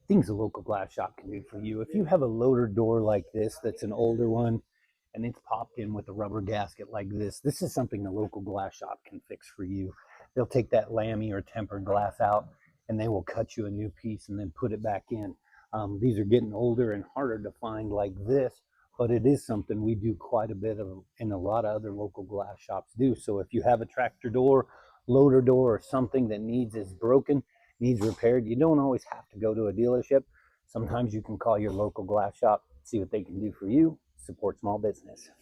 things a local glass shop can do for you. If you have a loader door like this, that's an older one, and it's popped in with a rubber gasket like this is something a local glass shop can fix for you. They'll take that lammy or tempered glass out and they will cut you a new piece and then put it back in. These are getting older and harder to find like this, but it is something we do quite a bit of and a lot of other local glass shops do. So if you have a tractor door, loader door, or something that is broken, needs repaired, you don't always have to go to a dealership. Sometimes you can call your local glass shop, see what they can do for you, support small business.